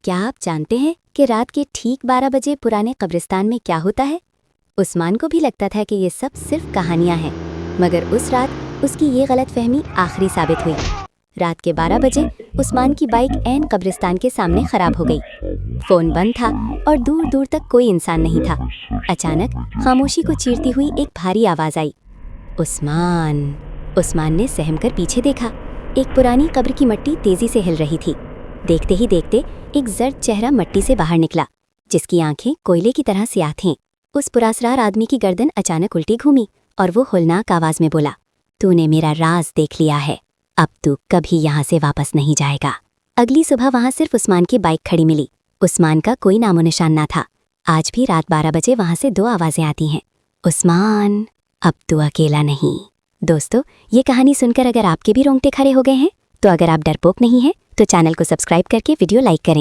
کیا آپ جانتے ہیں کہ رات کے ٹھیک 12 بجے پرانے قبرستان میں کیا ہوتا ہے؟ عثمان کو بھی لگتا تھا کہ یہ سب صرف کہانیاں ہیں، مگر اس رات اس کی یہ غلط فہمی آخری ثابت ہوئی۔ رات کے 12 بجے عثمان کی بائک عین قبرستان کے سامنے خراب ہو گئی۔ فون بند تھا اور دور دور تک کوئی انسان نہیں تھا۔ اچانک خاموشی کو چیرتی ہوئی ایک بھاری آواز آئی، عثمان! عثمان نے سہم کر پیچھے دیکھا۔ ایک پرانی قبر کی مٹی تیزی سے ہل رہی تھی۔ دیکھتے ہی دیکھتے ایک زرد چہرہ مٹی سے باہر نکلا، جس کی آنکھیں کوئلے کی طرح سیاہ تھیں۔ اس پراسرار آدمی کی گردن اچانک الٹی گھومی اور وہ ہولناک آواز میں بولا، تو نے میرا راز دیکھ لیا ہے، اب تو کبھی یہاں سے واپس نہیں جائے گا۔ اگلی صبح وہاں صرف عثمان کی بائک کھڑی ملی۔ عثمان کا کوئی نام و نشان نہ تھا۔ آج بھی رات 12 بجے وہاں سے 2 آوازیں آتی ہیں، عثمان! اب تو اکیلا نہیں۔ دوستو، یہ کہانی سن کر اگر آپ کے بھی رونگٹے کھڑے ہو گئے ہیں تو اگر آپ ڈرپوک نہیں ہیں تو چینل کو سبسکرائب کر کے ویڈیو لائک کریں۔